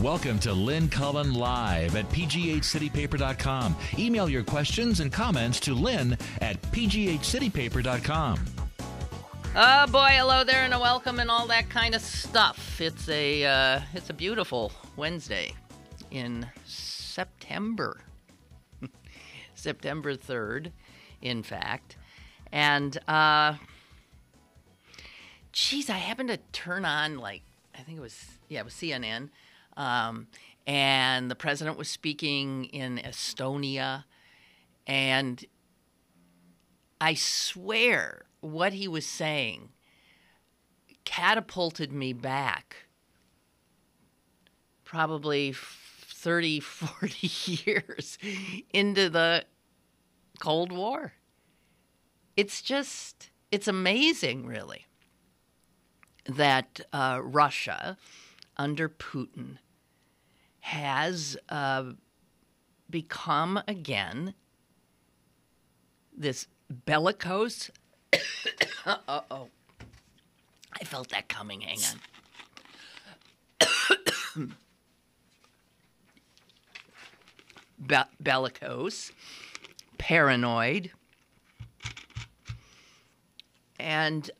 Welcome to Lynn Cullen Live at pghcitypaper.com. Email your questions and comments to Lynn at pghcitypaper.com. Oh boy, hello there and a welcome and all that kind of stuff. It's a beautiful Wednesday in September. September 3rd, in fact. And geez, I happened to turn on I think it was CNN. And the president was speaking in Estonia, and I swear what he was saying catapulted me back probably 30, 40 years into the Cold War. It's amazing, really, that Russia, under Putin, has become again this bellicose. Uh-oh. I felt that coming. Hang on. Bellicose, paranoid, and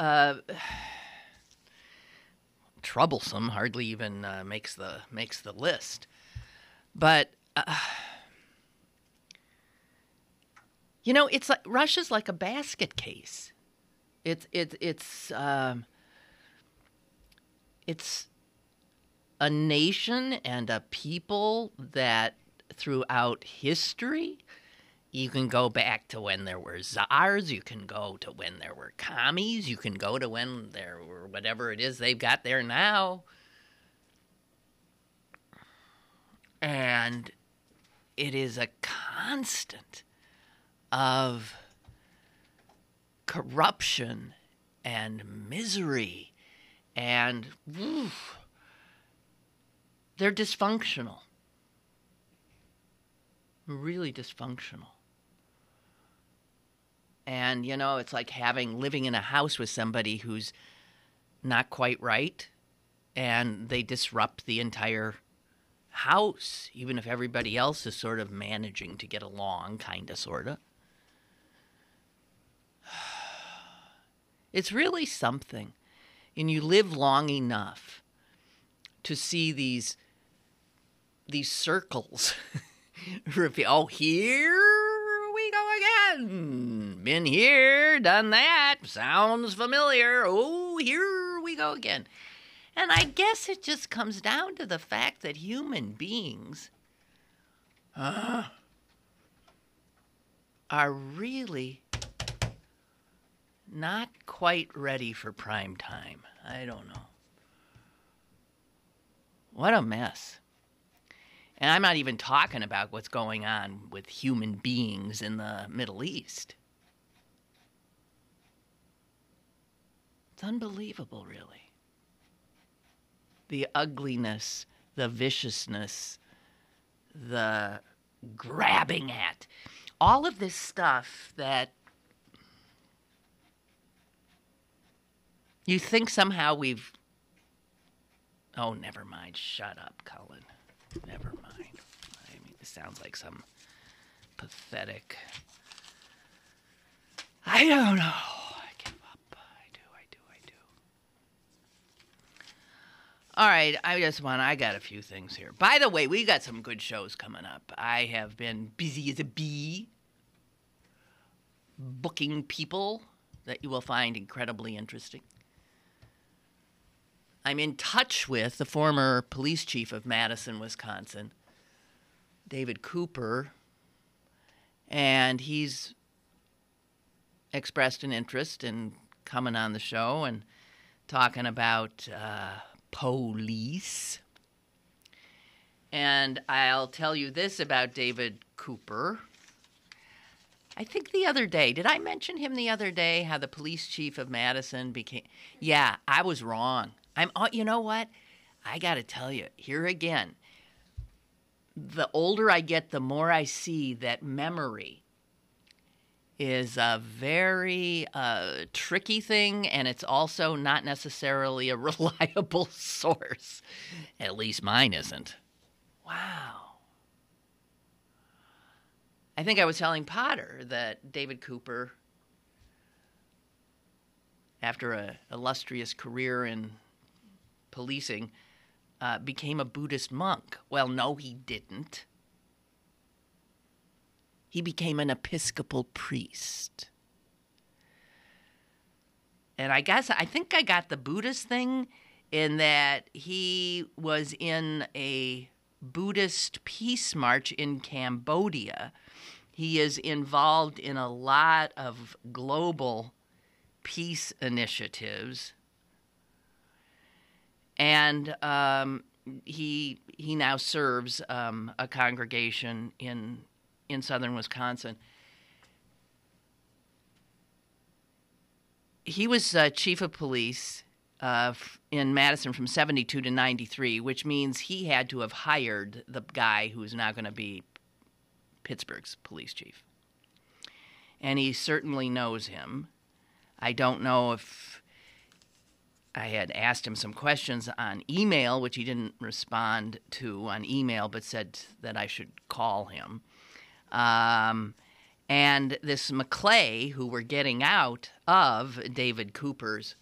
troublesome. Hardly even makes the list. But it's like Russia's like a basket case. It's a nation and a people that throughout history, you can go back to when there were czars, you can go to when there were commies, you can go to when there were whatever it is they've got there now. And it is a constant of corruption and misery, and they're dysfunctional. Really dysfunctional. And, it's like living in a house with somebody who's not quite right, and they disrupt the entire house, even if everybody else is sort of managing to get along, kind of, sort of. It's really something. And you live long enough to see these circles. Oh, here we go again. Been here, done that. Sounds familiar. Oh, here we go again. And I guess it just comes down to the fact that human beings are really not quite ready for prime time. I don't know. What a mess. And I'm not even talking about what's going on with human beings in the Middle East. It's unbelievable, really. The ugliness, the viciousness, the grabbing at. All of this stuff that you think somehow we've... Oh, never mind. Shut up, Cullen. Never mind. I mean, this sounds like some pathetic... I don't know. I give up. I do. All right, I got a few things here. By the way, we got some good shows coming up. I have been busy as a bee booking people that you will find incredibly interesting. I'm in touch with the former police chief of Madison, Wisconsin, David Cooper, and he's expressed an interest in coming on the show and talking about police. And I'll tell you this about David Cooper. I think the other day, did I mention him the other day, how the police chief of Madison became... Yeah, I was wrong. You know what? I got to tell you, here again, the older I get, the more I see that memory is a very tricky thing, and it's also not necessarily a reliable source. At least mine isn't. Wow. I think I was telling Potter that David Cooper, after an illustrious career in policing, became a Buddhist monk. Well, no, he didn't. He became an Episcopal priest. And I think I got the Buddhist thing in that he was in a Buddhist peace march in Cambodia. He is involved in a lot of global peace initiatives. And he now serves a congregation in southern Wisconsin. He was chief of police in Madison from 72 to 93, which means he had to have hired the guy who's now going to be Pittsburgh's police chief. And he certainly knows him. I don't know if I had asked him some questions on email, which he didn't respond to on email, but said that I should call him. And this McClay, who we're getting out of David Cooper's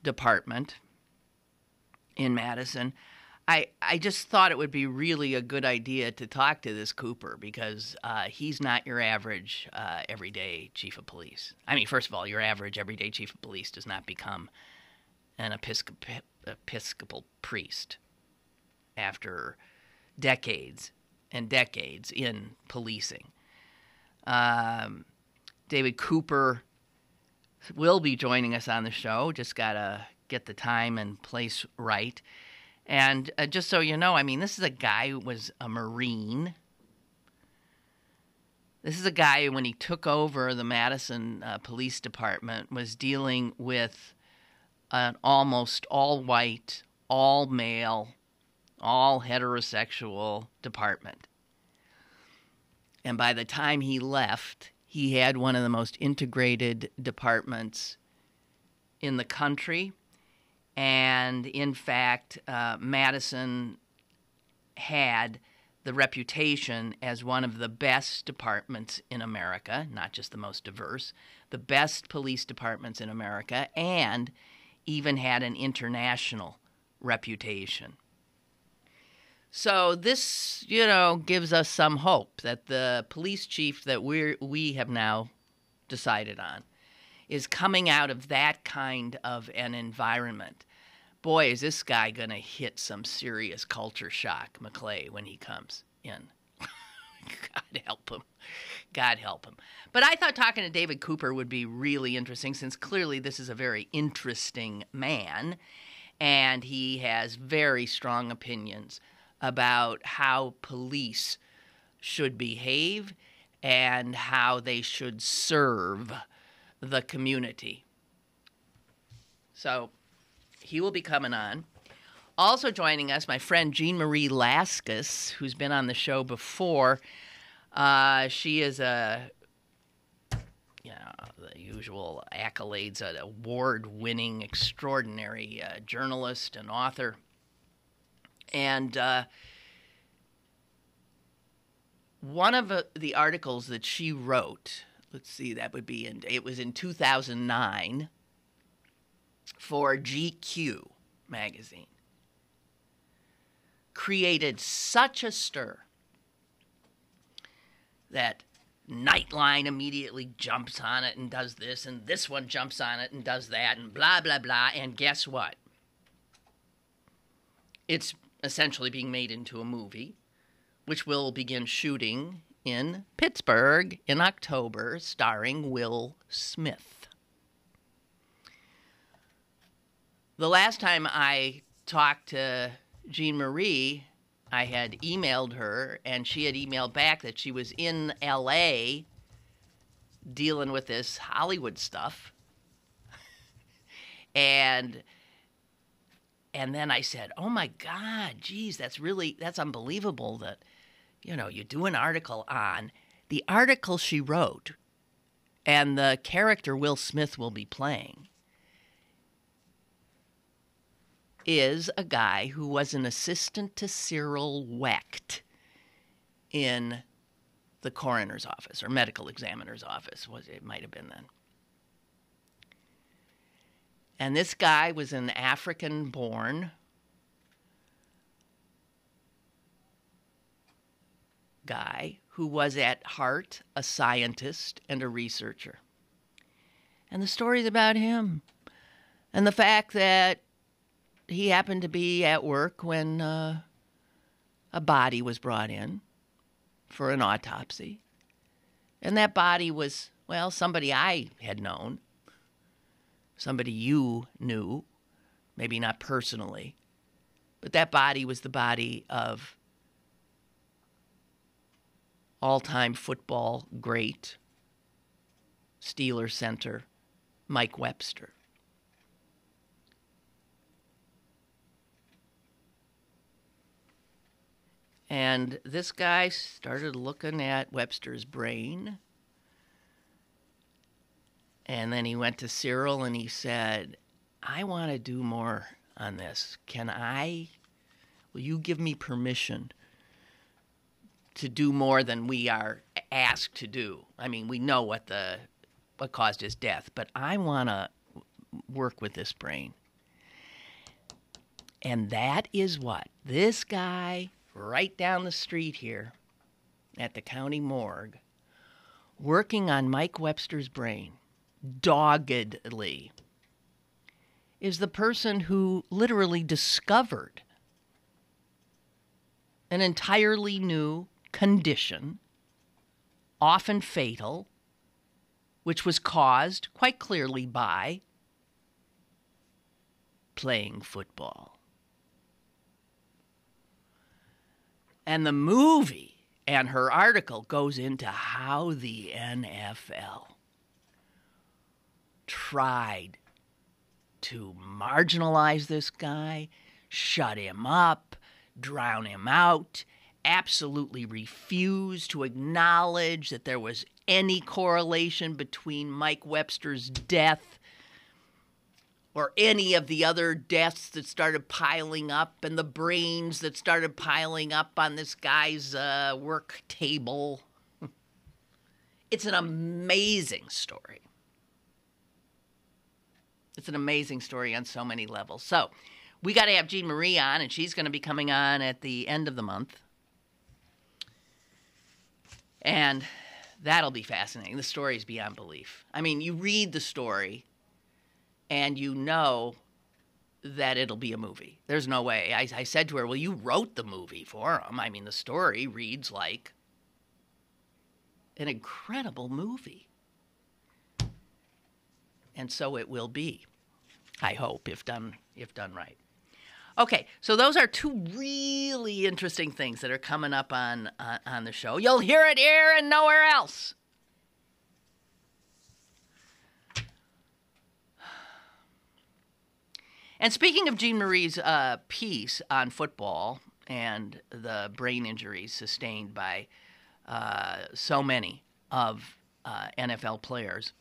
department in Madison, I just thought it would be really a good idea to talk to this Cooper because he's not your average everyday chief of police. I mean, first of all, your average everyday chief of police does not become an Episcopal priest after decades and decades in policing. David Cooper will be joining us on the show. Just got to get the time and place right. And just so you know, I mean, this is a guy who was a Marine. This is a guy who, when he took over the Madison Police Department, was dealing with an almost all-white, all-male, all heterosexual department. And by the time he left, he had one of the most integrated departments in the country. And in fact, Madison had the reputation as one of the best departments in America, not just the most diverse, the best police departments in America, and even had an international reputation. So this, gives us some hope that the police chief that we have now decided on is coming out of that kind of an environment. Boy, is this guy going to hit some serious culture shock, McClay, when he comes in. God help him. God help him. But I thought talking to David Cooper would be really interesting since clearly this is a very interesting man and he has very strong opinions about how police should behave and how they should serve the community. So he will be coming on. Also joining us, my friend Jean Marie Laskus, who's been on the show before. She is the usual accolades, an award-winning, extraordinary journalist and author. And one of the articles that she wrote, let's see, it was in 2009 for GQ magazine, created such a stir that Nightline immediately jumps on it and does this, and this one jumps on it and does that, and blah, blah, blah. And guess what? It's essentially being made into a movie, which will begin shooting in Pittsburgh in October, starring Will Smith. The last time I talked to Jean Marie, I had emailed her, and she had emailed back that she was in L.A. dealing with this Hollywood stuff. And then I said, oh, my God, geez, that's unbelievable that, you do an article on the article she wrote and the character Will Smith will be playing is a guy who was an assistant to Cyril Wecht in the coroner's office or medical examiner's office. It might have been then. And this guy was an African-born guy who was at heart a scientist and a researcher. And the story's about him. And the fact that he happened to be at work when a body was brought in for an autopsy. And that body was, well, somebody I had known. Somebody you knew. Maybe not personally. But that body was the body of all-time football great, Steelers center, Mike Webster. And this guy started looking at Webster's brain. And then he went to Cyril and he said, I want to do more on this. Will you give me permission to do more than we are asked to do? I mean, we know what caused his death, but I want to work with this brain. And that is what this guy right down the street here at the county morgue, working on Mike Webster's brain, doggedly, is the person who literally discovered an entirely new condition, often fatal, which was caused quite clearly by playing football. And the movie and her article goes into how the NFL tried to marginalize this guy, shut him up, drown him out, absolutely refused to acknowledge that there was any correlation between Mike Webster's death or any of the other deaths that started piling up and the brains that started piling up on this guy's work table. It's an amazing story. It's an amazing story on so many levels. So we got to have Jean Marie on, and she's going to be coming on at the end of the month. And that'll be fascinating. The story's beyond belief. I mean, you read the story, and you know that it'll be a movie. There's no way. I said to her, well, you wrote the movie for him. I mean, the story reads like an incredible movie. And so it will be, I hope, if done right. Okay, so those are two really interesting things that are coming up on the show. You'll hear it here and nowhere else. And speaking of Jean Marie's piece on football and the brain injuries sustained by so many of NFL players,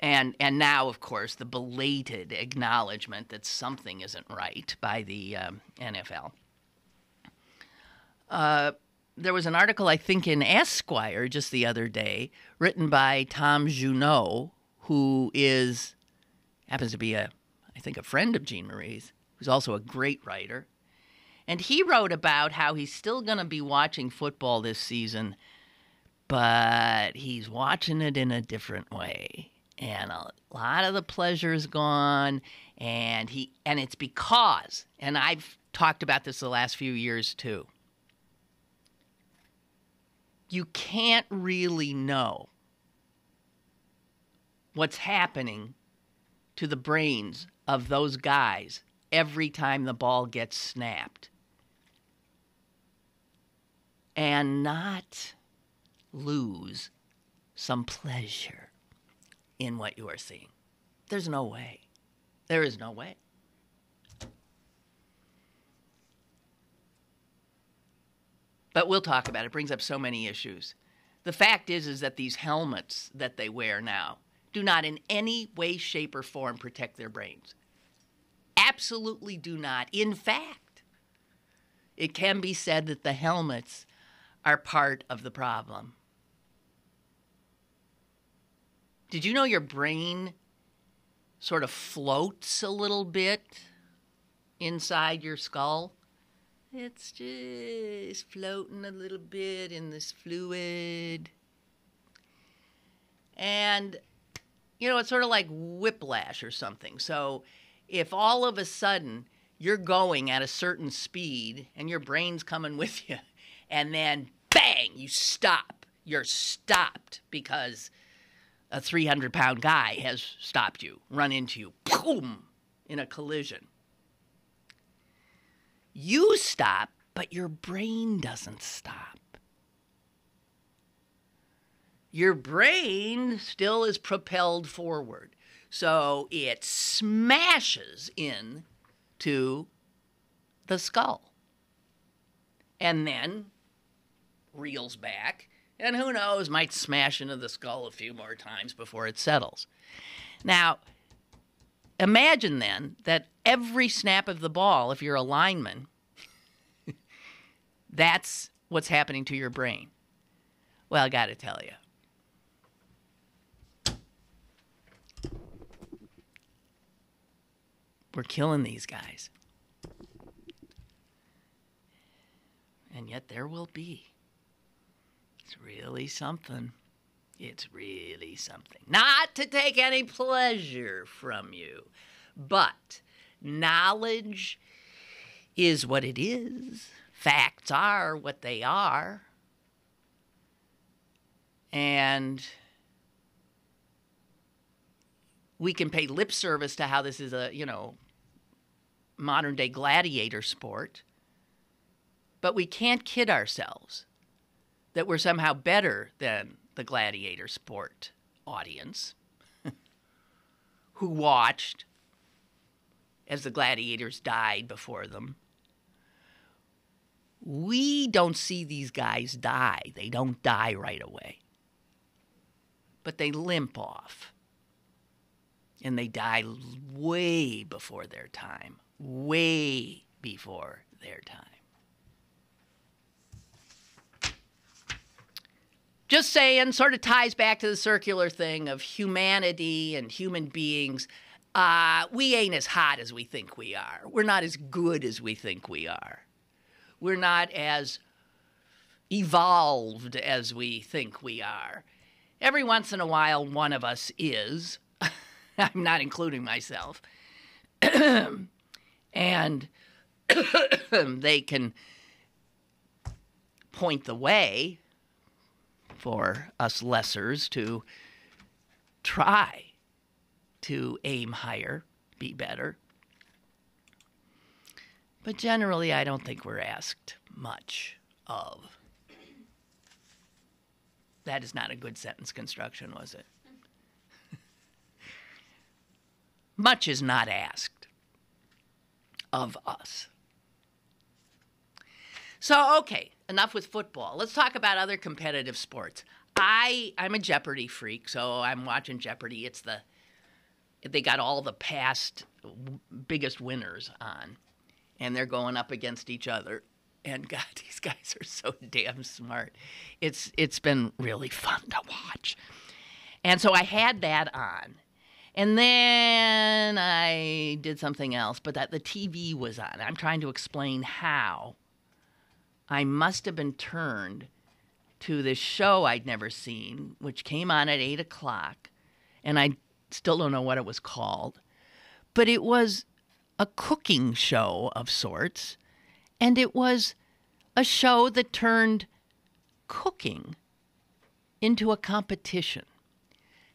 and now, of course, the belated acknowledgement that something isn't right by the NFL. There was an article, I think, in Esquire just the other day, written by Tom Junot, who happens to be I think a friend of Jean Marie's, who's also a great writer. And he wrote about how he's still going to be watching football this season, but he's watching it in a different way. And a lot of the pleasure is gone, and it's because, and I've talked about this the last few years too, you can't really know what's happening to the brains of those guys every time the ball gets snapped and not lose some pleasure in what you are seeing. There's no way. There is no way. But we'll talk about it. It brings up so many issues. The fact is that these helmets that they wear now do not in any way, shape, or form protect their brains. absolutely do not. In fact, it can be said that the helmets are part of the problem. Did you know your brain sort of floats a little bit inside your skull? It's just floating a little bit in this fluid. And, you know, it's sort of like whiplash or something. So if all of a sudden you're going at a certain speed and your brain's coming with you, and then bang, you stop. You're stopped because a 300-pound guy has stopped you, run into you, boom, in a collision. You stop, but your brain doesn't stop. Your brain still is propelled forward. So it smashes into the skull. And then reels back. And who knows, might smash into the skull a few more times before it settles. Now, imagine then that every snap of the ball, if you're a lineman, that's what's happening to your brain. Well, I got to tell you. We're killing these guys. And yet there will be. It's really something. It's really something. Not to take any pleasure from you, but knowledge is what it is. Facts are what they are. And we can pay lip service to how this is a, modern day gladiator sport. But we can't kid ourselves that we're somehow better than the gladiator sport audience who watched as the gladiators died before them. We don't see these guys die. They don't die right away. But they limp off. And they die way before their time. Way before their time. Just saying, sort of ties back to the circular thing of humanity and human beings. We ain't as hot as we think we are. We're not as good as we think we are. We're not as evolved as we think we are. Every once in a while, one of us is. I'm not including myself. And they can point the way for us lessers to try to aim higher, be better. But generally, I don't think we're asked much of. That is not a good sentence construction, was it? Much is not asked of us. So, okay, enough with football. Let's talk about other competitive sports. I'm a Jeopardy freak, so I'm watching Jeopardy. They got all the past biggest winners on, and they're going up against each other. And God, these guys are so damn smart. It's been really fun to watch. And so I had that on. And then I did something else, but the TV was on. I'm trying to explain how I must have been turned to this show I'd never seen, which came on at 8 o'clock, and I still don't know what it was called. But it was a cooking show of sorts, and it was a show that turned cooking into a competition.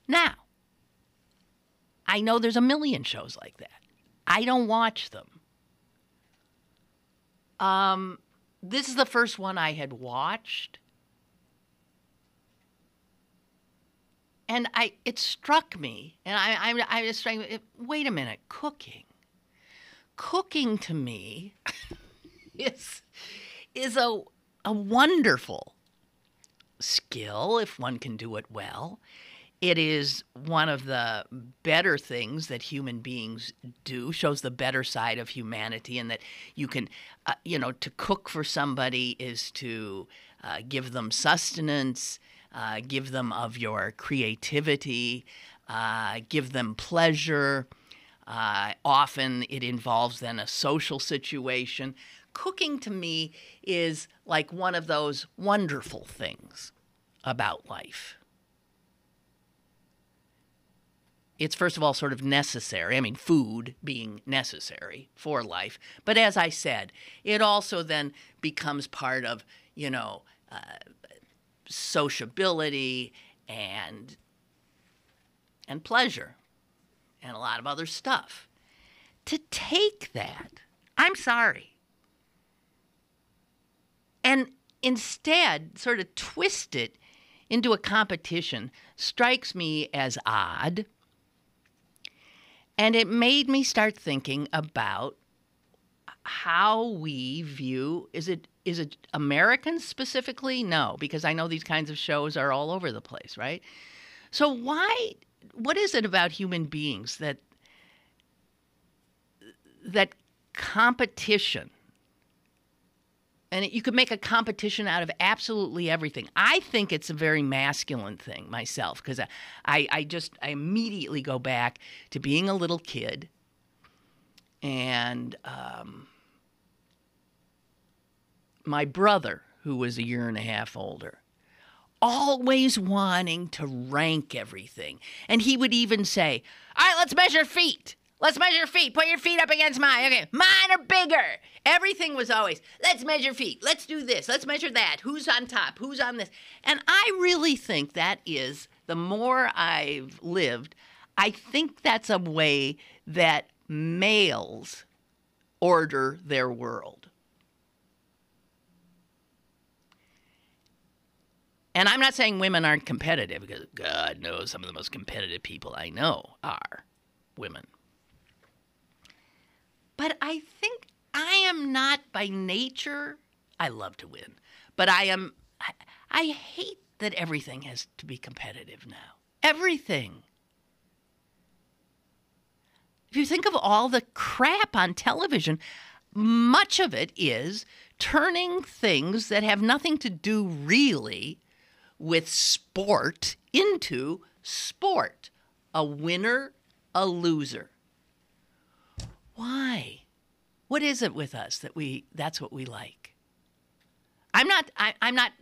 Now, I know there's a million shows like that. I don't watch them. This is the first one I had watched. And it struck me, and I was trying, wait a minute, cooking. Cooking to me is a wonderful skill if one can do it well. It is one of the better things that human beings do, shows the better side of humanity, and that you can, to cook for somebody is to give them sustenance, give them of your creativity, give them pleasure. Often it involves then a social situation. Cooking to me is like one of those wonderful things about life. It's first of all sort of necessary. I mean, food being necessary for life. But as I said, it also then becomes part of, sociability and pleasure and a lot of other stuff. To take that, I'm sorry, and instead sort of twist it into a competition strikes me as odd. And it made me start thinking about how we view, is it Americans specifically? No, because I know these kinds of shows are all over the place, right? So what is it about human beings that competition, and you could make a competition out of absolutely everything. I think it's a very masculine thing myself, because I immediately go back to being a little kid and my brother, who was a year and a half older, always wanting to rank everything. And he would even say, all right, let's measure feet. Let's measure feet. Put your feet up against mine. Okay, mine are bigger. Everything was always, let's measure feet. Let's do this. Let's measure that. Who's on top? Who's on this? And I really think that is, the more I've lived, I think that's a way that males order their world. And I'm not saying women aren't competitive, because God knows some of the most competitive people I know are women. But I think I am not by nature, I love to win, but I hate that everything has to be competitive now. Everything. If you think of all the crap on television, much of it is turning things that have nothing to do really with sport into sport. A winner, a loser. Why? What is it with us that that's what we like? I'm not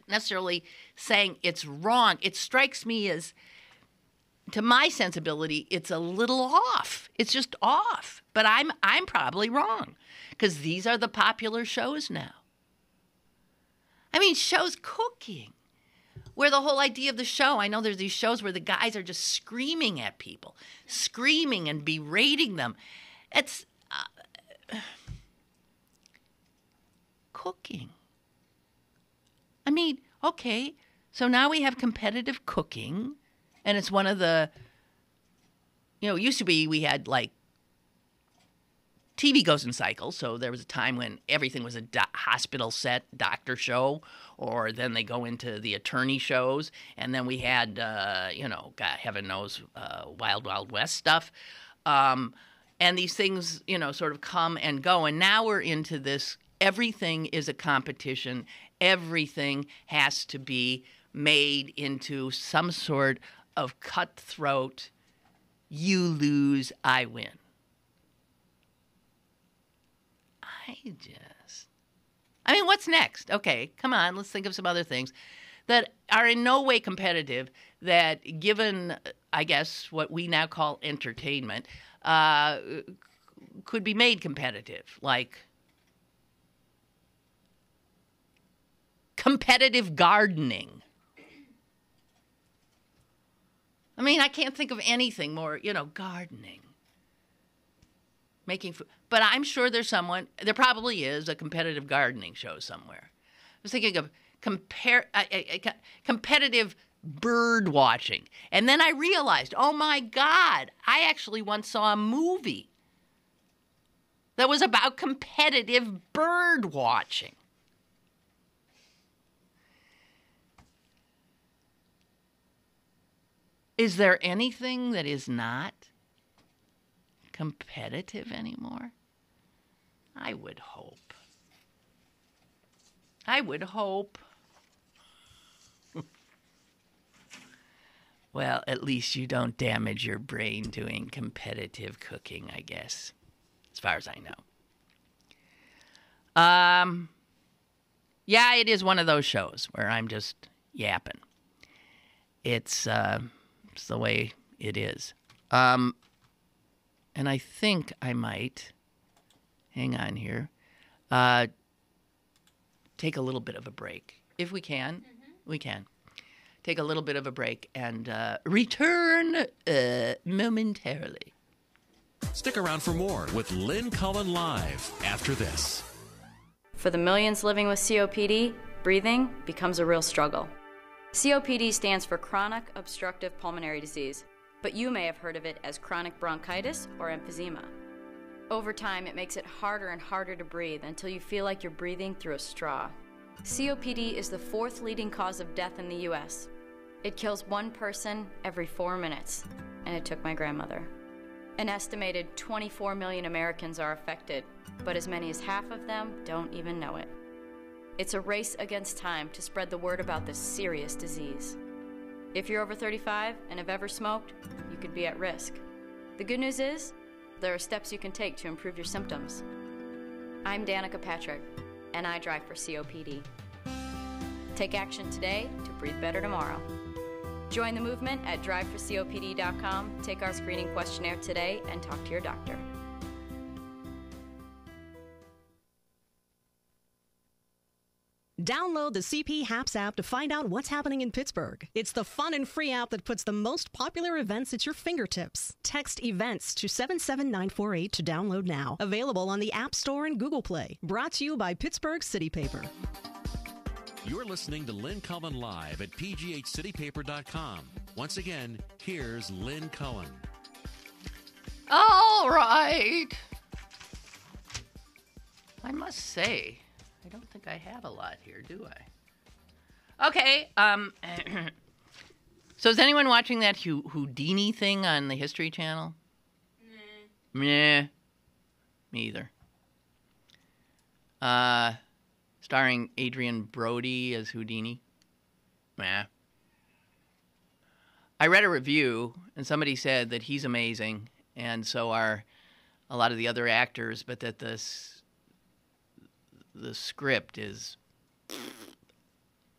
necessarily saying it's wrong. It strikes me as, to my sensibility, it's a little off. It's just off. But I'm probably wrong, because these are the popular shows now. I mean, shows, cooking, where the whole idea of the show, I know there's these shows where the guys are just screaming at people, screaming and berating them. It's cooking. I mean, okay, so now we have competitive cooking, and it's one of the, it used to be we had like, TV goes in cycles, so there was a time when everything was a hospital set doctor show, or then they go into the attorney shows, and then we had, God, heaven knows, Wild Wild West stuff. And these things, sort of come and go. And now we're into this, everything is a competition. Everything has to be made into some sort of cutthroat, you lose, I win. What's next? Okay, come on, let's think of some other things that are in no way competitive, that given, I guess, what we now call entertainment, could be made competitive, like competitive gardening. I can't think of anything more, gardening. Making food. But I'm sure there probably is a competitive gardening show somewhere. I was thinking of competitive bird watching. And then I realized, oh my God, I actually once saw a movie that was about competitive bird watching. Is there anything that is not competitive anymore? I would hope. I would hope. Well, at least you don't damage your brain doing competitive cooking, I guess, as far as I know. Yeah, it is one of those shows where I'm just yapping. It's the way it is. And I think I might, hang on here, take a little bit of a break. If we can, we can. Take a little bit of a break and return momentarily. Stick around for more with Lynn Cullen Live after this. For the millions living with COPD, breathing becomes a real struggle. COPD stands for chronic obstructive pulmonary disease, but you may have heard of it as chronic bronchitis or emphysema. Over time, it makes it harder and harder to breathe until you feel like you're breathing through a straw. COPD is the 4th leading cause of death in the U.S. It kills 1 person every 4 minutes, and it took my grandmother. An estimated 24 million Americans are affected, but as many as half of them don't even know it. It's a race against time to spread the word about this serious disease. If you're over 35 and have ever smoked, you could be at risk. The good news is, there are steps you can take to improve your symptoms. I'm Danica Patrick, and I drive for COPD. Take action today to breathe better tomorrow. Join the movement at driveforcopd.com, take our screening questionnaire today, and talk to your doctor. Download the CP Haps app to find out what's happening in Pittsburgh. It's the fun and free app that puts the most popular events at your fingertips. Text EVENTS to 77948 to download now. Available on the App Store and Google Play. Brought to you by Pittsburgh City Paper. You're listening to Lynn Cullen Live at pghcitypaper.com. Once again, here's Lynn Cullen. All right. I must say, I don't think I have a lot here, do I? Okay. So is anyone watching that Houdini thing on the History Channel? Nah. Me either. Starring Adrian Brody as Houdini. Nah. I read a review, and somebody said that he's amazing, and so are a lot of the other actors, but that the script is...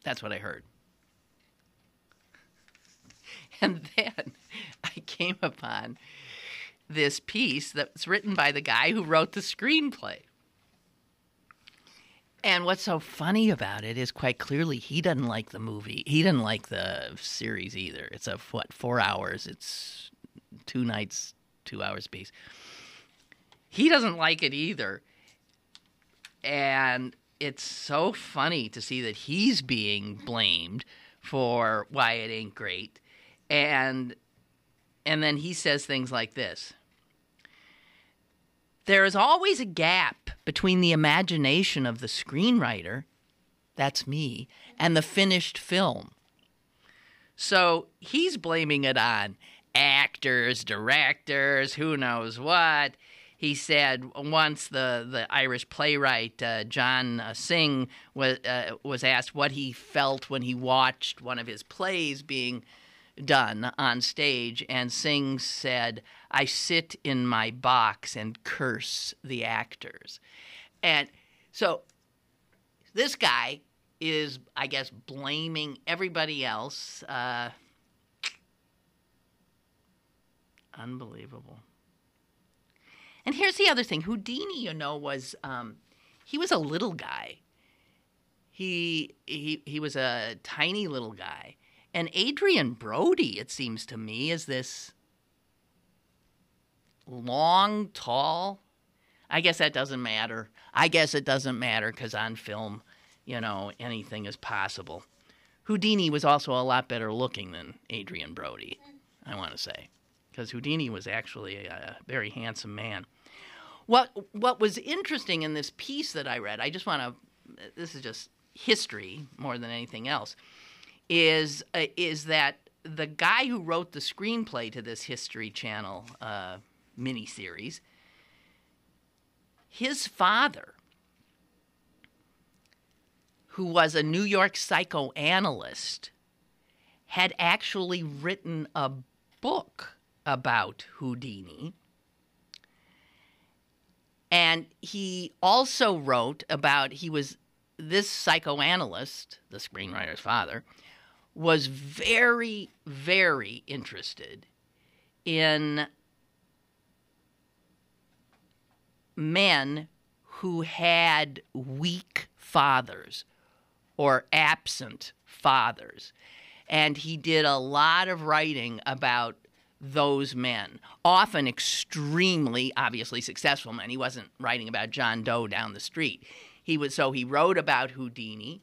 That's what I heard. And then I came upon this piece that's written by the guy who wrote the screenplay. And what's so funny about it is quite clearly he doesn't like the movie. He didn't like the series either. It's 4 hours. It's 2 nights, 2 hours piece. He doesn't like it either. And it's so funny to see that he's being blamed for why it ain't great. And then he says things like this. There is always a gap between the imagination of the screenwriter, that's me, and the finished film. So he's blaming it on actors, directors, who knows what. He said once the Irish playwright John Synge was asked what he felt when he watched one of his plays being done on stage, and Synge said, "I sit in my box and curse the actors." And so this guy is, I guess, blaming everybody else. Unbelievable. And here's the other thing. Houdini, was he was a little guy. He was a tiny little guy. And Adrian Brody, it seems to me, is this long, tall. I guess that doesn't matter. I guess it doesn't matter because on film, anything is possible. Houdini was also a lot better looking than Adrian Brody, I want to say, because Houdini was actually a very handsome man. What was interesting in this piece that I read, this is just history more than anything else, is that the guy who wrote the screenplay to this History Channel miniseries, his father, who was a New York psychoanalyst, had actually written a book about Houdini. And he also wrote about, this psychoanalyst, the screenwriter's father, was very, very interested in men who had weak fathers or absent fathers. And he did a lot of writing about those men, often extremely, obviously successful men. He wasn't writing about John Doe down the street. He wrote about Houdini.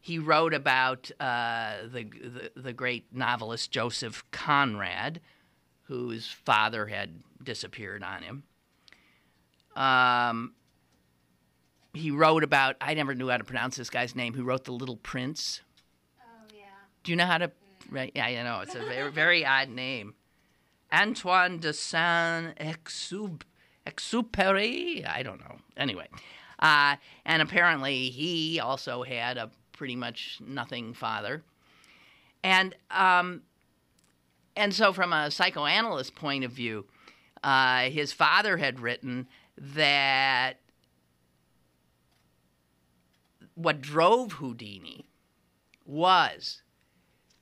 He wrote about the great novelist Joseph Conrad, whose father had disappeared on him. He wrote about, I never knew how to pronounce this guy's name, who wrote The Little Prince. Oh, yeah. Do you know how to? Right? Yeah, you know, it's a very, very odd name. Antoine de Saint-Exupéry? I don't know. Anyway. And apparently he also had a pretty much nothing father. And so from a psychoanalyst point of view, his father had written that what drove Houdini was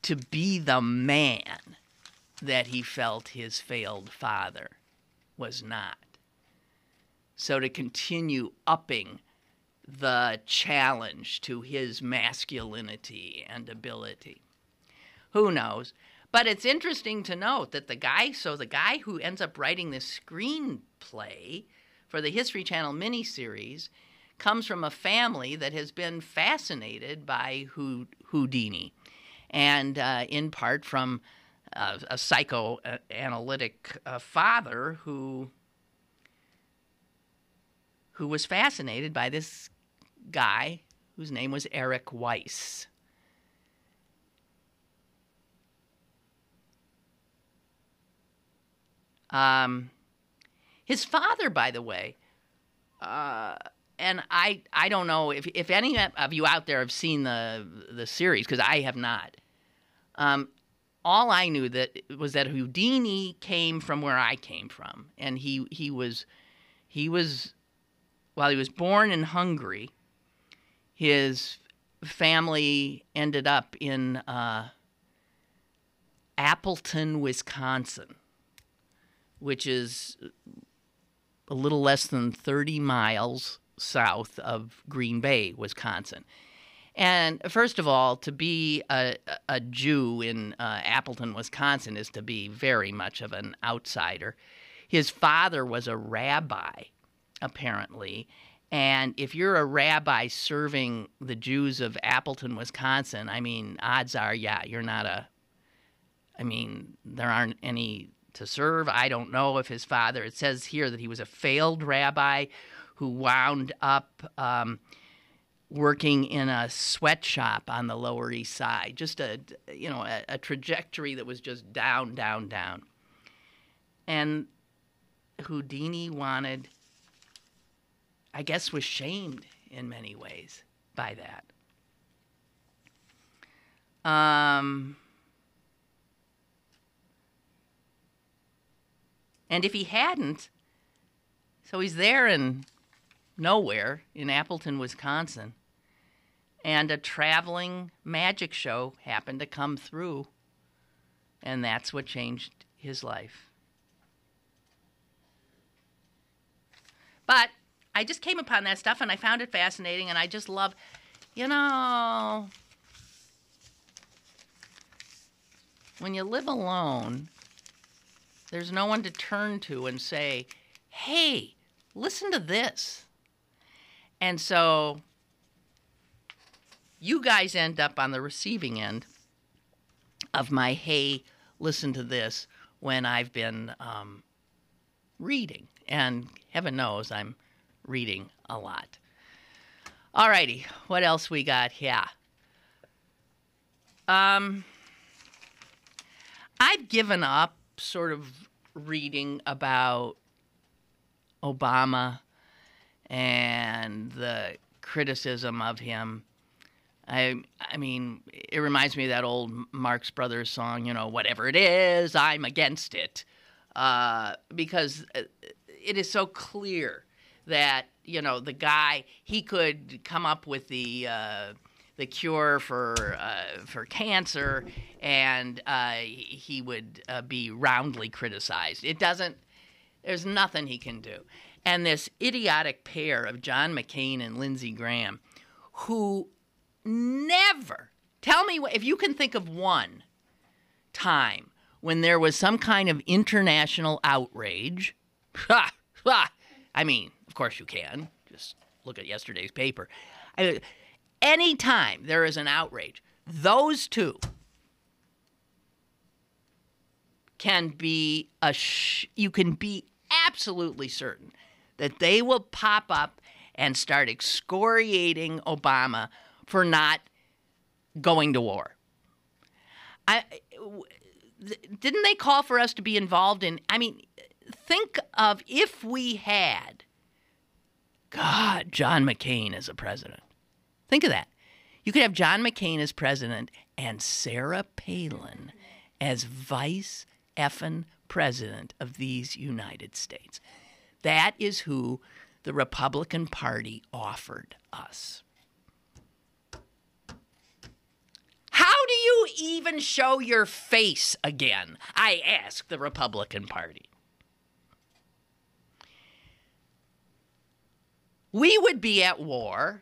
to be the man that he felt his failed father was not. So to continue upping the challenge to his masculinity and ability. Who knows? But it's interesting to note that the guy who ends up writing this screenplay for the History Channel miniseries comes from a family that has been fascinated by Houdini, and in part from a psychoanalytic father who was fascinated by this guy whose name was Eric Weiss. His father, by the way, and I don't know if any of you out there have seen the series, because I have not. All I knew was that Houdini came from where I came from, and he was while he was born in Hungary, his family ended up in Appleton, Wisconsin, which is a little less than 30 miles south of Green Bay, Wisconsin. And first of all, to be a Jew in Appleton, Wisconsin, is to be very much of an outsider. His father was a rabbi, apparently. And if you're a rabbi serving the Jews of Appleton, Wisconsin, I mean, odds are, you're not there aren't any to serve. I don't know if his father, it says here that he was a failed rabbi who wound up working in a sweatshop on the Lower East Side. Just a trajectory that was just down, down, down. And Houdini was shamed in many ways by that. And if he hadn't, so he's there in nowhere in Appleton, Wisconsin, and a traveling magic show happened to come through, and that's what changed his life. But I just came upon that stuff, and I found it fascinating, and I just love, when you live alone, there's no one to turn to and say, hey, listen to this. And so you guys end up on the receiving end of my, hey, listen to this, when I've been reading. And heaven knows I'm reading a lot. All righty, what else we got here? I've given up sort of reading about Obama and the criticism of him. I mean, it reminds me of that old Marx Brothers song, whatever it is, I'm against it. Because it is so clear that, the guy, he could come up with the cure for cancer, and he would be roundly criticized. There's nothing he can do. And this idiotic pair of John McCain and Lindsey Graham, who never, tell me if you can think of one time when there was some kind of international outrage. I mean, of course you can. Just look at yesterday's paper. Anytime there is an outrage, those two can be you can be absolutely certain that they will pop up and start excoriating Obama for not going to war. Didn't they call for us to be involved in? I mean, think of if we had, John McCain as a president. Think of that. You could have John McCain as president and Sarah Palin as vice effing president of these United States. That is who the Republican Party offered us. How do you even show your face again? I ask the Republican Party. We would be at war.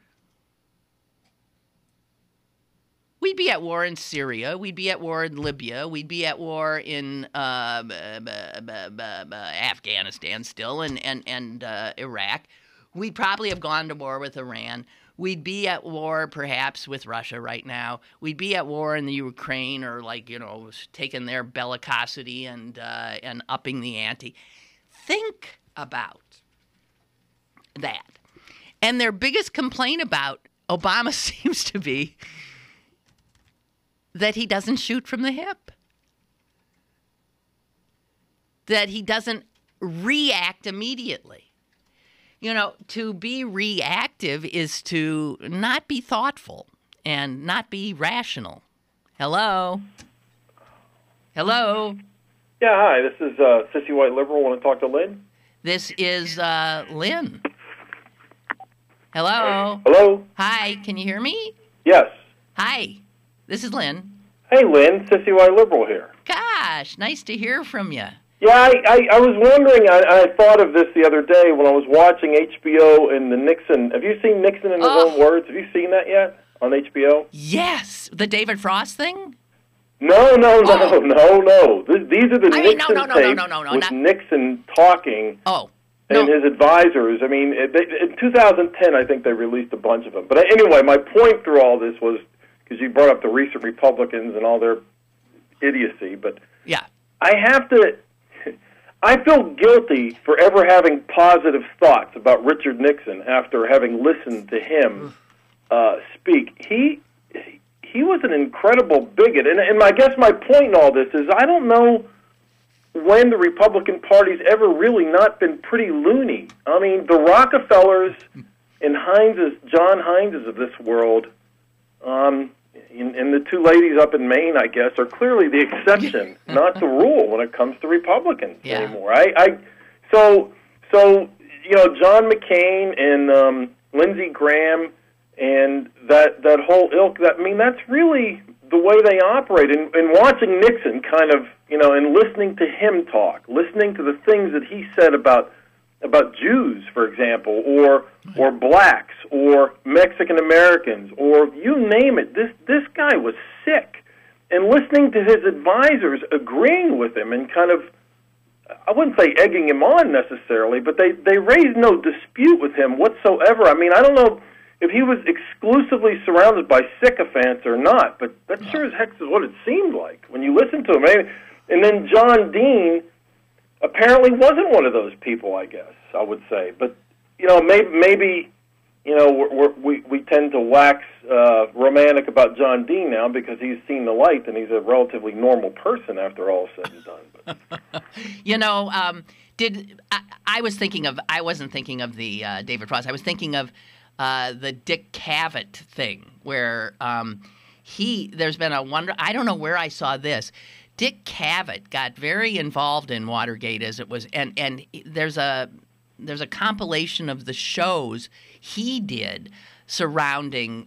We'd be at war in Syria. We'd be at war in Libya. We'd be at war in Afghanistan still, and Iraq. We'd probably have gone to war with Iran. We'd be at war perhaps with Russia right now. We'd be at war in the Ukraine, or taking their bellicosity and upping the ante. Think about that. And their biggest complaint about Obama seems to be that he doesn't shoot from the hip, that he doesn't react immediately. To be reactive is to not be thoughtful and not be rational. Hello? Hello? Yeah, hi. This is Sissy White Liberal. Want to talk to Lynn? This is Lynn. Hello? Hello? Hi, can you hear me? Yes. Hi, this is Lynn. Hey, Lynn. Sissy White Liberal here. Gosh, nice to hear from you. Yeah, I was wondering, I thought of this the other day when I was watching HBO and the Nixon. Have you seen Nixon in his own words? Have you seen that yet on HBO? Yes. The David Frost thing? No. These are the Nixon tapes with Nixon talking and his advisors. I mean, in 2010, I think they released a bunch of them. But anyway, my point through all this was, because you brought up the recent Republicans and all their idiocy, but yeah, I feel guilty for ever having positive thoughts about Richard Nixon after having listened to him speak. He was an incredible bigot, and I guess my point in all this is I don't know when the Republican Party's ever really not been pretty loony. I mean, the Rockefellers and John Hineses of this world, and the two ladies up in Maine, I guess, are clearly the exception, not the rule when it comes to Republicans anymore. So John McCain and Lindsey Graham and that whole ilk. That's really the way they operate. And watching Nixon kind of, and listening to him talk, listening to the things that he said about Jews, for example, or blacks, or Mexican Americans, or you name it. This guy was sick. And listening to his advisors agreeing with him and kind of, I wouldn't say egging him on necessarily, but they raised no dispute with him whatsoever. I mean, I don't know if he was exclusively surrounded by sycophants or not, but that sure as heck is what it seemed like when you listen to him. And then John Dean apparently wasn't one of those people, I guess, I would say. But, maybe we tend to wax romantic about John Dean now because he's seen the light and he's a relatively normal person after all is said and done. But. I wasn't thinking of the David Frost. I was thinking of the Dick Cavett thing where there's been I don't know where I saw this. Dick Cavett got very involved in Watergate as it was, and there's a compilation of the shows he did surrounding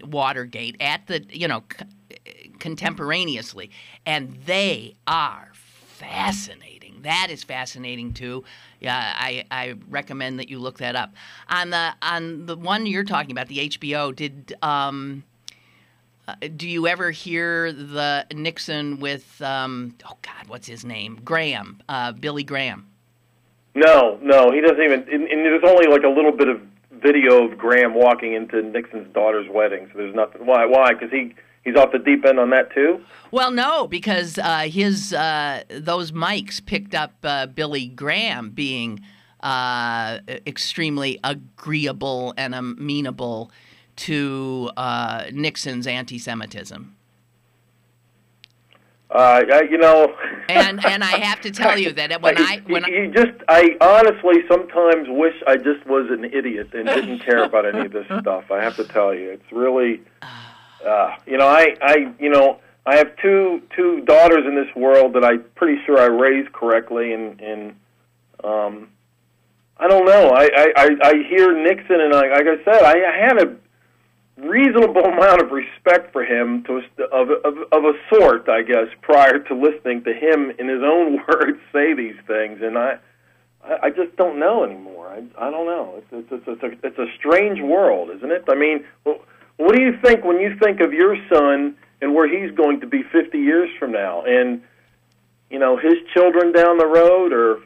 Watergate at the contemporaneously, and they are fascinating. That is fascinating too. Yeah, I recommend that you look that up. On the one you're talking about, the HBO, do you ever hear the Nixon with what's his name? Graham, Billy Graham? No, he doesn't even. And there's only like a little bit of video of Graham walking into Nixon's daughter's wedding. So there's nothing. Why? Because he's off the deep end on that too. Well, no, because those mics picked up Billy Graham being extremely agreeable and amenable to Nixon's anti-Semitism. And I have to tell you that I honestly sometimes wish I just was an idiot and didn't care about any of this stuff. I have to tell you, it's really, I have two daughters in this world that I'm pretty sure I raised correctly, and I don't know. I hear Nixon, and like I said, I had a reasonable amount of respect for him of a sort, I guess, prior to listening to him in his own words say these things, and I just don't know anymore. I don't know. It's a strange world, isn't it? I mean, what do you think when you think of your son and where he's going to be 50 years from now, and his children down the road, or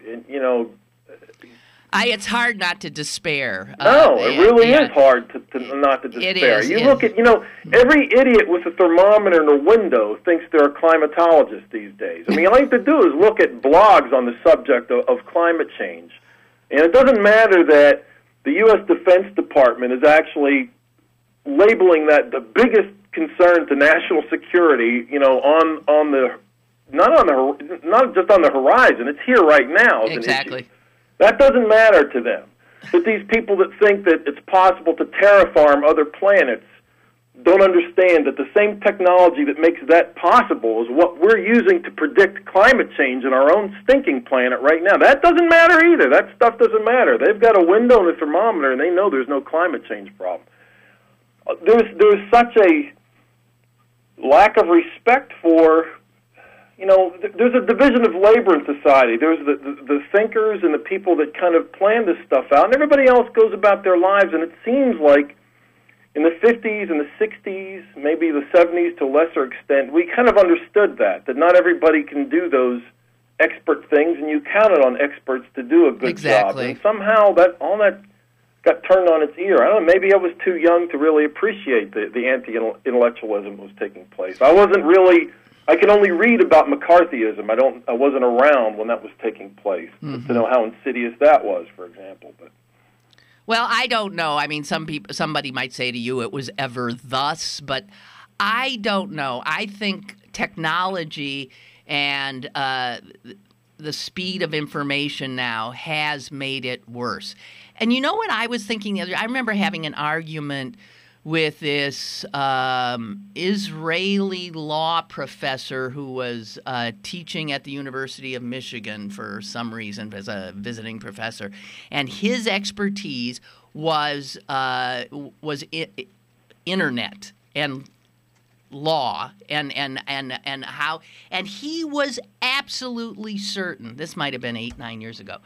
it's hard not to despair. No, it really is hard to not to despair. It is. You look at, every idiot with a thermometer in a window thinks they're a climatologist these days. I mean, all you have to do is look at blogs on the subject of climate change. And it doesn't matter that the U.S. Defense Department is actually labeling that the biggest concern to national security, not just on the horizon, it's here right now. Exactly. That doesn't matter to them. But these people that think that it's possible to terraform other planets don't understand that the same technology that makes that possible is what we're using to predict climate change in our own stinking planet right now. That doesn't matter either. That stuff doesn't matter. They've got a window and a thermometer, and they know there's no climate change problem. There's such a lack of respect for... there's a division of labor in society. There's the thinkers and the people that kind of plan this stuff out, and everybody else goes about their lives, and it seems like in the 50s and the 60s, maybe the 70s to a lesser extent, we kind of understood that not everybody can do those expert things, and you counted on experts to do a good job. And somehow all that got turned on its ear. I don't know, maybe I was too young to really appreciate the anti-intellectualism that was taking place. I can only read about McCarthyism. I wasn't around when that was taking place to know how insidious that was, for example. But well, I don't know. I mean, somebody might say to you it was ever thus, but I don't know. I think technology and the speed of information now has made it worse. And you know what I was thinking the other day? I remember having an argument with this Israeli law professor who was teaching at the University of Michigan for some reason as a visiting professor, and his expertise was internet and law and how, and he was absolutely certain, this might have been 8-9 years ago,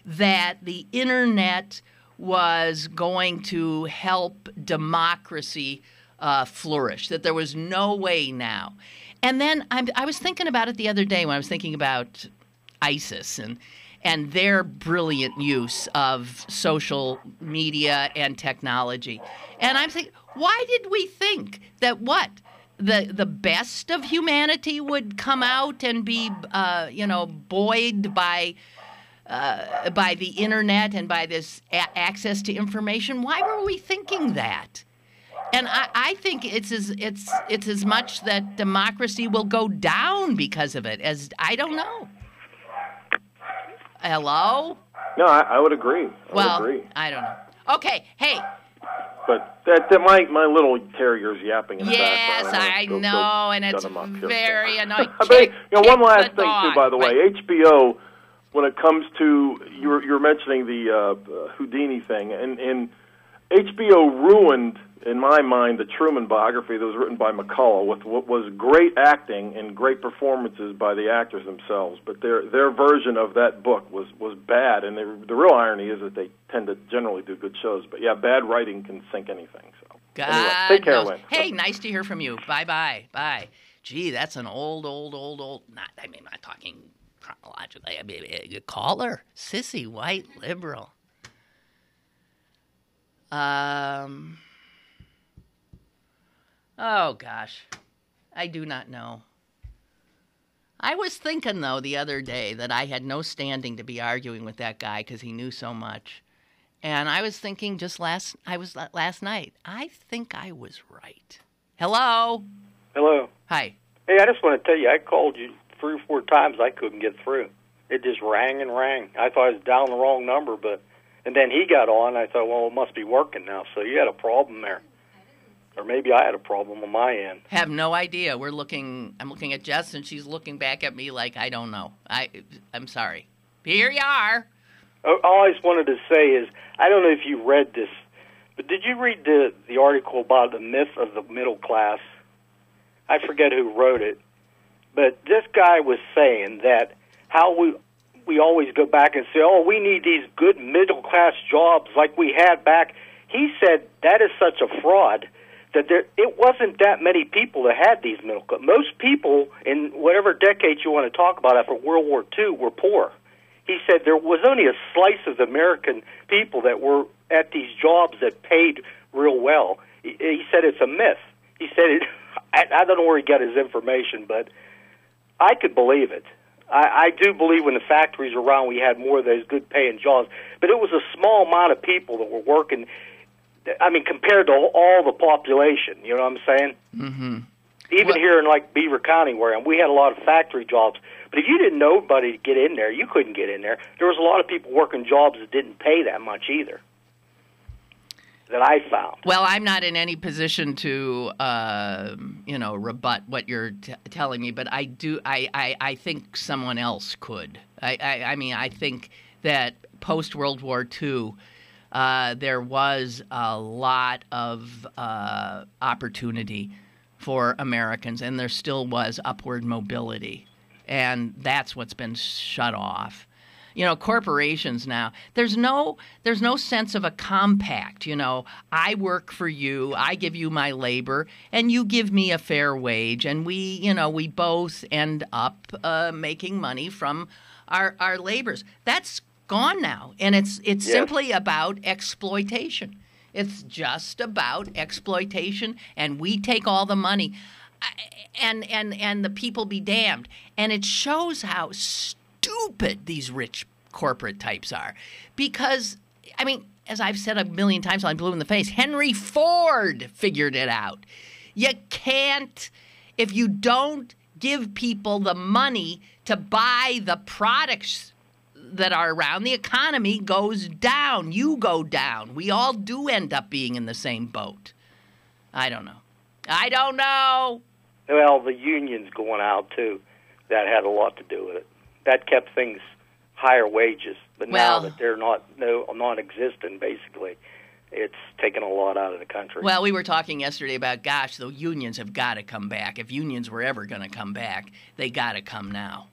that the internet was going to help democracy flourish, that there was no way now. And then I was thinking about it the other day when I was thinking about ISIS and their brilliant use of social media and technology. And I'm thinking, why did we think that the best of humanity would come out and be, buoyed by by the internet and by this access to information. Why were we thinking that? And I think it's as much that democracy will go down because of it as I don't know. Hello? No, I would agree. I would agree. I don't know. Okay, hey. But that my little terrier's yapping in the background. Yes, I know, and it's very annoying. One last thing too, by the way, HBO. When it comes to you were mentioning the Houdini thing, and HBO ruined, in my mind, the Truman biography that was written by McCullough with what was great acting and great performances by the actors themselves. But their version of that book was bad, and the real irony is that they tend to generally do good shows. But yeah, bad writing can sink anything. So anyway, take care, Lynn. Hey, nice to hear from you. Bye. Gee, that's an old. I'm not talking chronologically. I mean, a caller, sissy, white, liberal. Oh, gosh. I do not know. I was thinking, though, the other day that I had no standing to be arguing with that guy because he knew so much. And I was thinking last night, I think I was right. Hello? Hello. Hi. Hey, I just want to tell you, I called you 3 or 4 times. I couldn't get through. It just rang and rang. I thought I was down the wrong number, and then he got on. I thought, well, it must be working now. So you had a problem there. Or maybe I had a problem on my end. Have no idea. I'm looking at Jess, and she's looking back at me like I don't know. I'm sorry. Here you are. All I just wanted to say is, I don't know if you read this, but did you read the article about the myth of the middle class? I forget who wrote it, but this guy was saying that how we always go back and say, oh, we need these good middle class jobs like we had back. He said that is such a fraud. That it wasn't that many people that had these middle class. Most people in whatever decade you want to talk about after World War II were poor. He said there was only a slice of the American people that were at these jobs that paid real well. He said it's a myth. He said it. I don't know where he got his information, but I could believe it. I do believe when the factories were around, we had more of those good-paying jobs. But it was a small amount of people that were working. I mean, compared to all the population, you know what I'm saying? Mm-hmm. Even here in, like, Beaver County where I am, we had a lot of factory jobs. But if you didn't know anybody to get in there, you couldn't get in there. There was a lot of people working jobs that didn't pay that much either, that I found. Well, I'm not in any position to, rebut what you're telling me, but I do. I think someone else could. I think that post World War II, there was a lot of opportunity for Americans, and there still was upward mobility, and that's what's been shut off. You know, corporations now, there's no sense of a compact. You know, I work for you, I give you my labor, and you give me a fair wage, and we both end up making money from our labors. That's gone now, and it's simply about exploitation. It's just about exploitation, and we take all the money, and the people be damned. And it shows how stupid these rich corporate types are. Because, I mean, as I've said a million times, I'm blue in the face, Henry Ford figured it out. You can't, if you don't give people the money to buy the products that are around, the economy goes down. You go down. We all do end up being in the same boat. I don't know. Well, the unions going out, too, that had a lot to do with it. That kept things higher wages. But now that they're non-existent, basically, it's taken a lot out of the country. Well, we were talking yesterday about, gosh, the unions have got to come back. If unions were ever going to come back, they got to come now.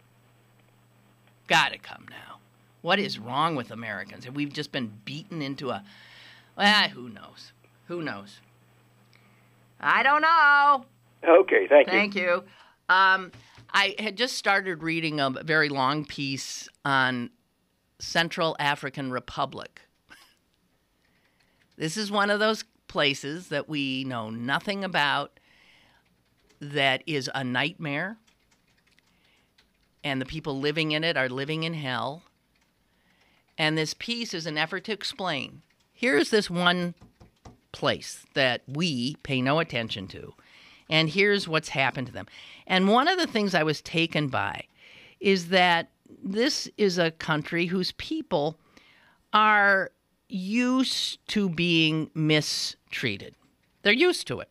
Got to come now. What is wrong with Americans? Have we just been beaten into who knows? Who knows? I don't know. Okay, thank you. Thank you. I had just started reading a very long piece on Central African Republic. This is one of those places that we know nothing about, that is a nightmare, and the people living in it are living in hell. And this piece is an effort to explain, here's this one place that we pay no attention to, and here's what's happened to them. And one of the things I was taken by is that this is a country whose people are used to being mistreated. They're used to it.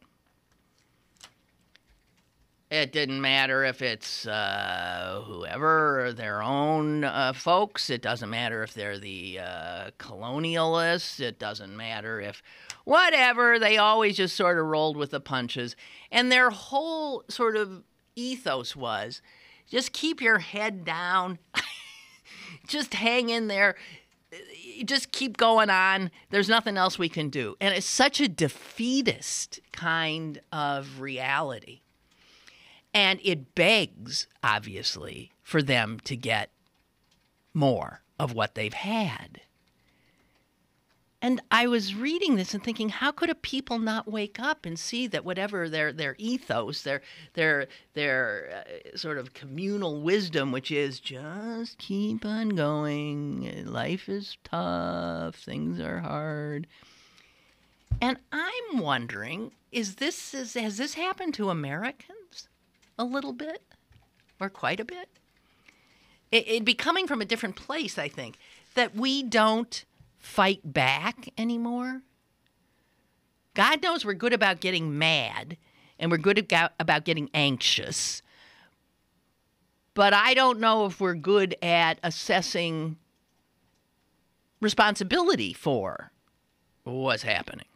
It didn't matter if it's whoever, their own folks. It doesn't matter if they're the colonialists. It doesn't matter if whatever. They always just sort of rolled with the punches. And their whole sort of ethos was just keep your head down. Just hang in there. Just keep going on. There's nothing else we can do. And it's such a defeatist kind of reality. And it begs, obviously, for them to get more of what they've had. And I was reading this and thinking, how could a people not wake up and see that whatever their ethos, their sort of communal wisdom, which is just keep on going, life is tough, things are hard. And I'm wondering, has this happened to Americans? A little bit, or quite a bit. It'd be coming from a different place, I think, that we don't fight back anymore. God knows we're good about getting mad, and we're good about getting anxious. But I don't know if we're good at assessing responsibility for what's happening.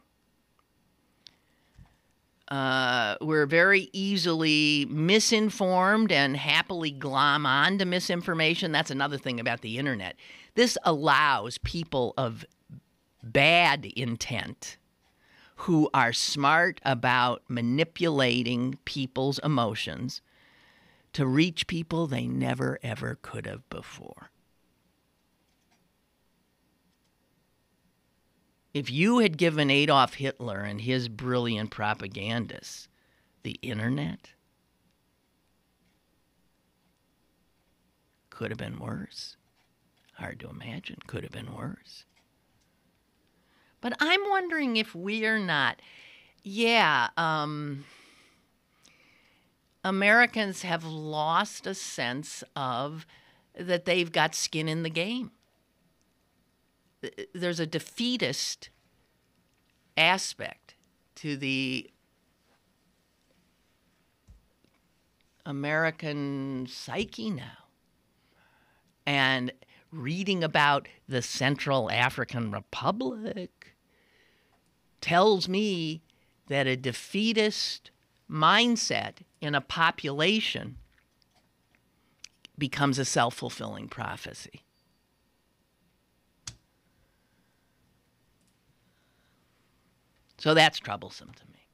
We're very easily misinformed and happily glom on to misinformation. That's another thing about the internet. This allows people of bad intent who are smart about manipulating people's emotions to reach people they never, ever could have before. If you had given Adolf Hitler and his brilliant propagandists the internet, could have been worse. Hard to imagine. Could have been worse. But I'm wondering if we're not. Americans have lost a sense of that they've got skin in the game. There's a defeatist aspect to the American psyche now. And reading about the Central African Republic tells me that a defeatist mindset in a population becomes a self-fulfilling prophecy. So that's troublesome to me.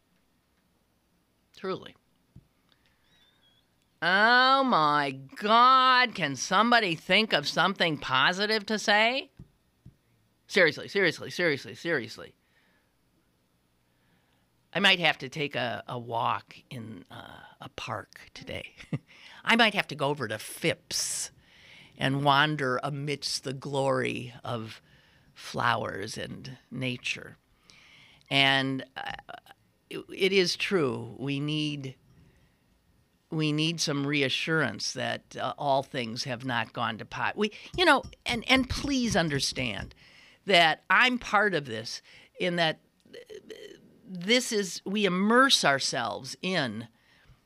Truly. Oh my God, can somebody think of something positive to say? Seriously. I might have to take a walk in a park today. I might have to go over to Phipps and wander amidst the glory of flowers and nature. And it is true. We need some reassurance that all things have not gone to pot. And please understand that I'm part of this in that we immerse ourselves in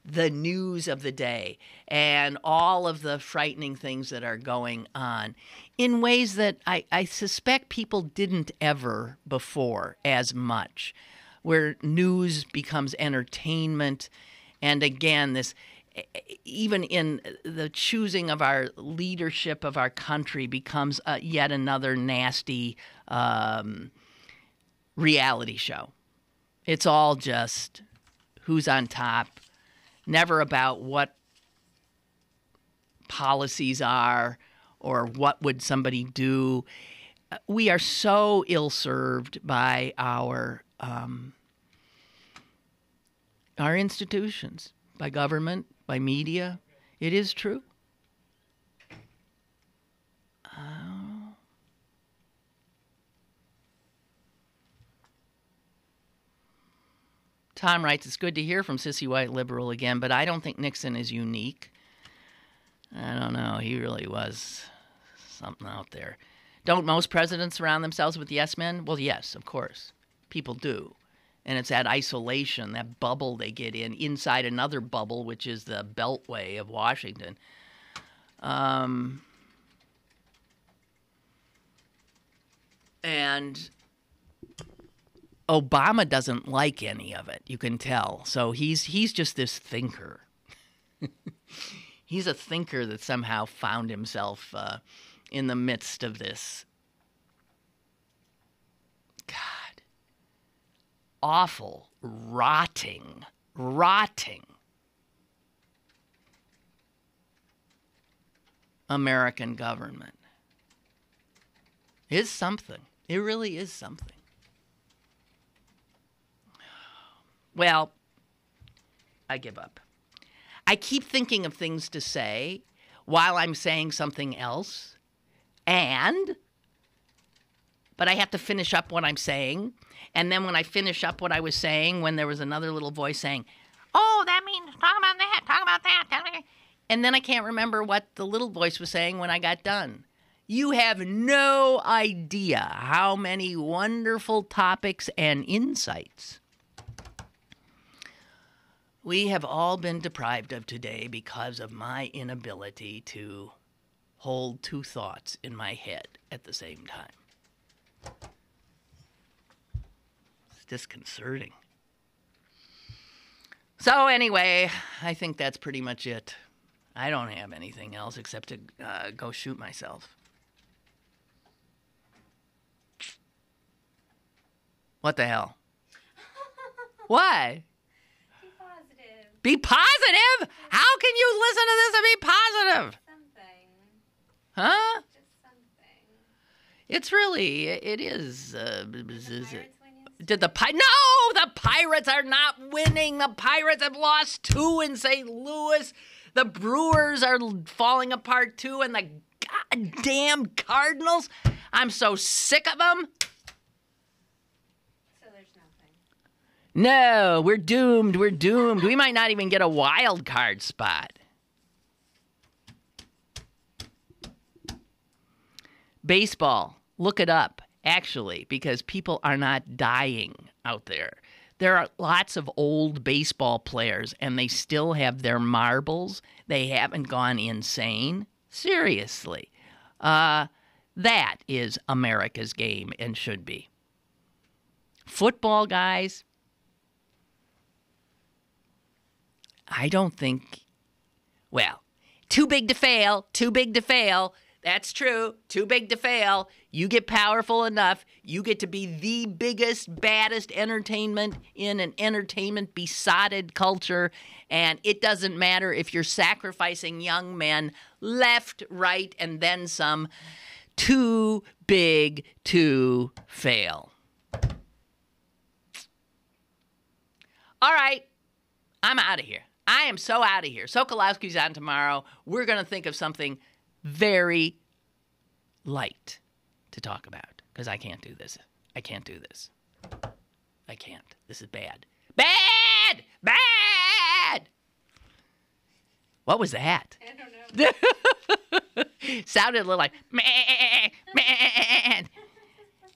the news of the day and all of the frightening things that are going on in ways that I suspect people didn't ever before as much, where news becomes entertainment. And again, this, even in the choosing of our leadership of our country, becomes yet another nasty reality show. It's all just who's on top, never about what policies are or what would somebody do. We are so ill-served by our institutions, by government, by media. It is true. Tom writes, it's good to hear from Sissy White Liberal again, but I don't think Nixon is unique. I don't know. He really was something out there. Don't most presidents surround themselves with yes men? Well, yes, of course. People do. And it's that isolation, that bubble they get in, inside another bubble, which is the Beltway of Washington. And Obama doesn't like any of it, you can tell. So he's just this thinker. He's a thinker that somehow found himself in the midst of this. God. Awful, rotting American government. It's something. It really is something. Well, I give up. I keep thinking of things to say while I'm saying something else, but I have to finish up what I'm saying. And then when I finish up what I was saying, when there was another little voice saying, oh, that means talk about that, talk about that. And then I can't remember what the little voice was saying when I got done. You have no idea how many wonderful topics and insights we have all been deprived of today because of my inability to hold two thoughts in my head at the same time. It's disconcerting. So anyway, I think that's pretty much it. I don't have anything else except to go shoot myself. What the hell? What? Be positive? How can you listen to this and be positive? Something. Huh? Just something. It's really, it is. Did the Pirates are not winning. The Pirates have lost 2 in St. Louis. The Brewers are falling apart too, and the goddamn Cardinals. I'm so sick of them. So there's nothing. No, we're doomed. We're doomed. We might not even get a wild card spot. Baseball. Look it up, actually, because people are not dying out there. There are lots of old baseball players, and they still have their marbles. They haven't gone insane. Seriously. That is America's game and should be. Football, guys, I don't think, well, too big to fail, too big to fail. That's true. Too big to fail. You get powerful enough, you get to be the biggest, baddest entertainment in an entertainment-besotted culture, and it doesn't matter if you're sacrificing young men left, right, and then some. Too big to fail. All right. I'm out of here. I am so out of here. Sokolowski's on tomorrow. We're going to think of something very light to talk about because I can't do this. I can't do this. I can't. This is bad. Bad! Bad! What was that? I don't know. Sounded a little like, meh, meh.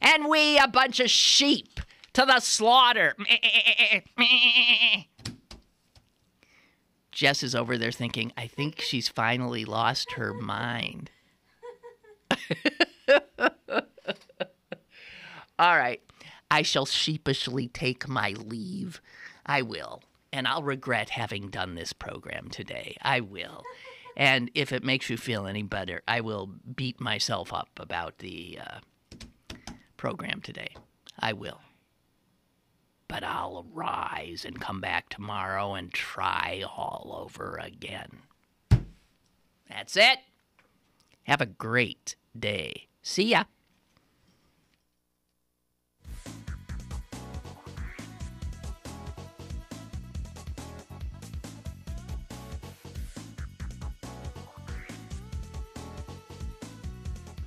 And we, a bunch of sheep, to the slaughter. Meh, meh. Jess is over there thinking, I think she's finally lost her mind. All right. I shall sheepishly take my leave. I will. And I'll regret having done this program today. I will. And if it makes you feel any better, I will beat myself up about the program today. I will. But I'll rise and come back tomorrow and try all over again. That's it. Have a great day. See ya.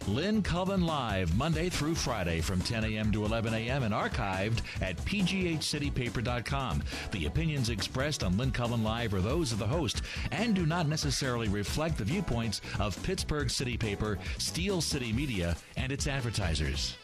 Lynn Cullen Live, Monday through Friday from 10 a.m. to 11 a.m. and archived at pghcitypaper.com. The opinions expressed on Lynn Cullen Live are those of the host and do not necessarily reflect the viewpoints of Pittsburgh City Paper, Steel City Media, and its advertisers.